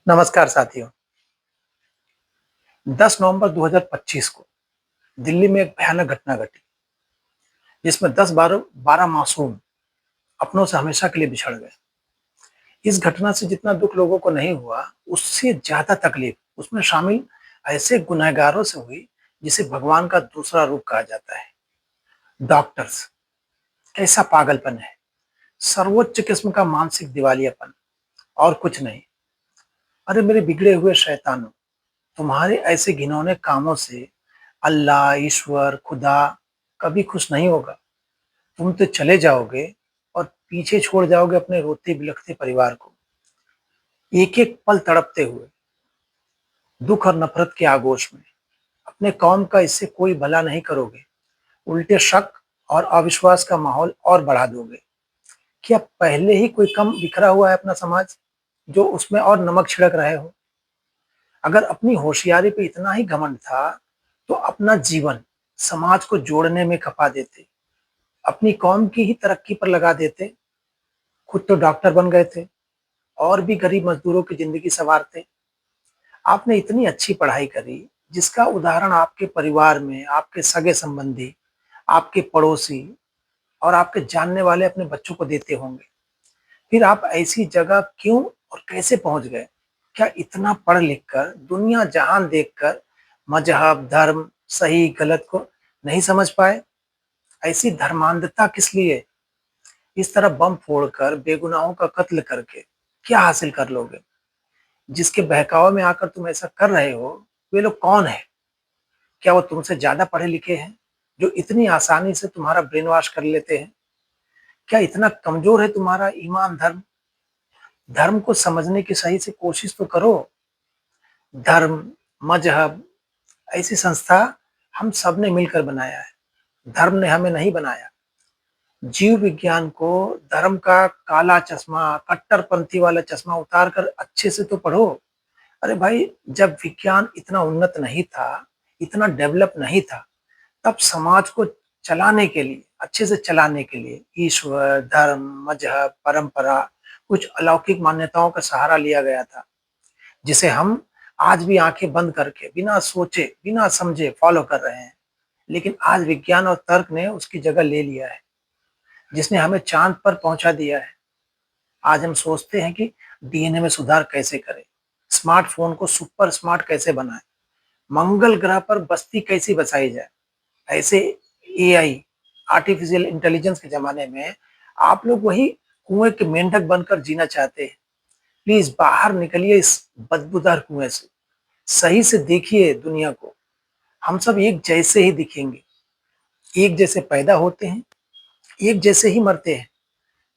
नमस्कार साथियों। 10 नवंबर 2025 को दिल्ली में एक भयानक घटना घटी, जिसमें 10-12 मासूम अपनों से हमेशा के लिए बिछड़ गए। इस घटना से जितना दुख लोगों को नहीं हुआ, उससे ज़्यादा तकलीफ उसमें शामिल ऐसे गुनहगारों से हुई, जिसे भगवान का दूसरा रूप कहा जाता है। डॉक्टर्स, कैसा पागलपन है! सर्वोच्च किस्म का मानसिक दिवालियापन, और कुछ नहीं। अरे मेरे बिगड़े हुए शैतानों! तुम्हारे ऐसे घिनौने कामों से अल्लाह, ईश्वर, खुदा कभी खुश नहीं होगा। तुम तो चले जाओगे और पीछे छोड़ जाओगे अपने रोते-बिलखते परिवार को, एक-एक पल तड़पते हुए, दुख और नफ़रत के आगोश में। अपने कौम का इससे कोई भला नहीं करोगे, उल्टे शक और अविश्वास का माहौल और बढ़ा दोगे। क्या पहले ही कोई कम बिखरा हुआ है अपना समाज, जो उसमें और नमक छिड़क रहे हो? अगर अपनी होशियारी पे इतना ही घमंड था, तो अपना जीवन समाज को जोड़ने में खपा देते, अपनी कौम की ही तरक्की पर लगा देते। खुद तो डॉक्टर बन गए थे और भी गरीब मजदूरों की जिंदगी संवारते। आपने इतनी अच्छी पढ़ाई करी, जिसका उदाहरण आपके परिवार में आपके सगे संबंधी, आपके पड़ोसी और आपके जानने वाले अपने बच्चों को देते होंगे। फिर आप ऐसी जगह क्यों और कैसे पहुंच गए? क्या इतना पढ़ लिख कर, दुनिया जहान देखकर मजहब, धर्म, सही गलत को नहीं समझ पाए? ऐसी धर्मांधता किस लिए? इस तरह बम फोड़कर, बेगुनाहों का कत्ल करके क्या हासिल कर लोगे? जिसके बहकावे में आकर तुम ऐसा कर रहे हो, वे लोग कौन है? क्या वो तुमसे ज्यादा पढ़े लिखे हैं, जो इतनी आसानी से तुम्हारा ब्रेन वॉश कर लेते हैं? क्या इतना कमजोर है तुम्हारा ईमान, धर्म? धर्म को समझने की सही से कोशिश तो करो। धर्म, मजहब, ऐसी संस्था हम सब ने मिलकर बनाया है, धर्म ने हमें नहीं बनाया। जीव विज्ञान को धर्म का काला चश्मा, कट्टरपंथी वाला चश्मा उतार कर अच्छे से तो पढ़ो। अरे भाई, जब विज्ञान इतना उन्नत नहीं था, इतना डेवलप नहीं था, तब समाज को चलाने के लिए, अच्छे से चलाने के लिए ईश्वर, धर्म, मजहब, परंपरा, कुछ अलौकिक मान्यताओं का सहारा लिया गया था, जिसे हम आज भी आंखें बंद करके, बिना सोचे, बिना समझे फॉलो कर रहे हैं। लेकिन आज विज्ञान और तर्क ने उसकी जगह ले लिया है, जिसने हमें चांद पर पहुंचा दिया है। आज हम सोचते हैं कि डीएनए में सुधार कैसे करें, स्मार्टफोन को सुपर स्मार्ट कैसे बनाएं, मंगल ग्रह पर बस्ती कैसी बसाई जाए। ऐसे एआई, आर्टिफिशियल इंटेलिजेंस के जमाने में आप लोग वही कुएं के मेंढक बनकर जीना चाहते हैं। प्लीज बाहर निकलिए इस बदबूदार कुएं से, सही से देखिए दुनिया को। हम सब एक जैसे ही दिखेंगे, एक जैसे पैदा होते हैं, एक जैसे ही मरते हैं।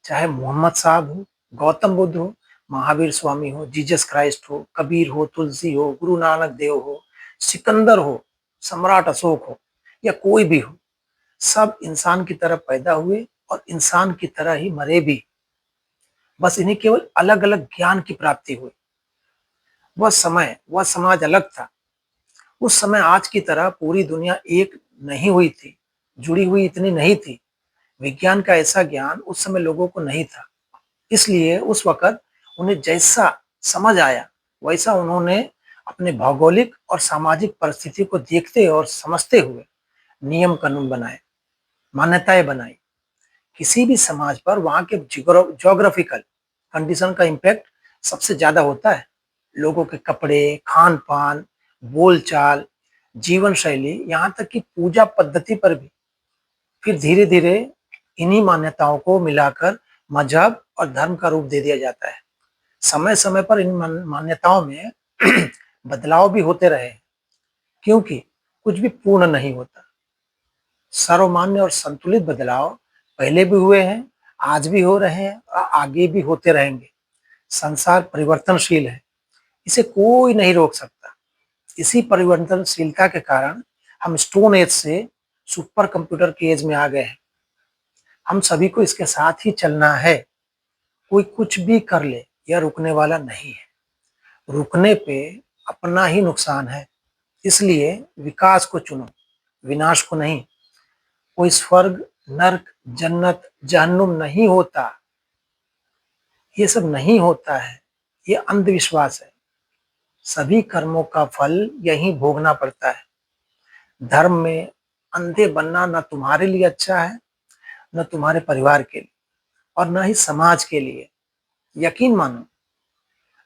चाहे मोहम्मद साहब हो, गौतम बुद्ध हो, महावीर स्वामी हो, जीसस क्राइस्ट हो, कबीर हो, तुलसी हो, गुरु नानक देव हो, सिकंदर हो, सम्राट अशोक हो, या कोई भी हो, सब इंसान की तरह पैदा हुए और इंसान की तरह ही मरे भी। बस इन्हें केवल अलग अलग ज्ञान की प्राप्ति हुई। वह समय, वह समाज अलग था। उस समय आज की तरह पूरी दुनिया एक नहीं हुई थी, जुड़ी हुई इतनी नहीं थी। विज्ञान का ऐसा ज्ञान उस समय लोगों को नहीं था। इसलिए उस वक़्त उन्हें जैसा समझ आया, वैसा उन्होंने अपने भौगोलिक और सामाजिक परिस्थिति को देखते और समझते हुए नियम कानून बनाए, मान्यताएँ बनाई। किसी भी समाज पर वहाँ के ज्योग्राफिकल कंडीशन का इम्पैक्ट सबसे ज़्यादा होता है। लोगों के कपड़े, खान-पान, बोलचाल, जीवन शैली, यहाँ तक कि पूजा पद्धति पर भी। फिर धीरे-धीरे इन्हीं मान्यताओं को मिलाकर मजहब और धर्म का रूप दे दिया जाता है। समय-समय पर इन मान्यताओं में बदलाव भी होते रहे, क्योंकि कुछ भी पूर्ण नहीं होता। सर्वमान्य और संतुलित बदलाव पहले भी हुए हैं, आज भी हो रहे हैं और आगे भी होते रहेंगे। संसार परिवर्तनशील है, इसे कोई नहीं रोक सकता। इसी परिवर्तनशीलता के कारण हम स्टोन एज से सुपर कंप्यूटर की एज में आ गए हैं। हम सभी को इसके साथ ही चलना है। कोई कुछ भी कर ले, यह रुकने वाला नहीं है। रुकने पे अपना ही नुकसान है। इसलिए विकास को चुनो, विनाश को नहीं। कोई स्वर्ग, नर्क, जन्नत, जहन्नुम नहीं होता। ये सब नहीं होता है। ये अंधविश्वास है। सभी कर्मों का फल यहीं भोगना पड़ता है। धर्म में अंधे बनना न तुम्हारे लिए अच्छा है, न तुम्हारे परिवार के लिए और न ही समाज के लिए। यकीन मानो,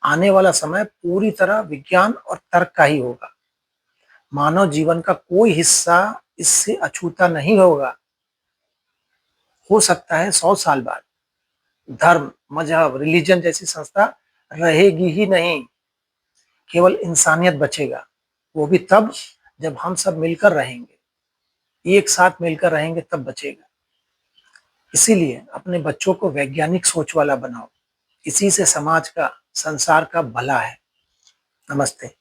आने वाला समय पूरी तरह विज्ञान और तर्क का ही होगा। मानव जीवन का कोई हिस्सा इससे अछूता नहीं होगा। हो सकता है 100 साल बाद धर्म, मजहब, रिलीजन जैसी संस्था रहेगी ही नहीं, केवल इंसानियत बचेगा। वो भी तब जब हम सब मिलकर रहेंगे, एक साथ मिलकर रहेंगे तब बचेगा। इसीलिए अपने बच्चों को वैज्ञानिक सोच वाला बनाओ। इसी से समाज का, संसार का भला है। नमस्ते।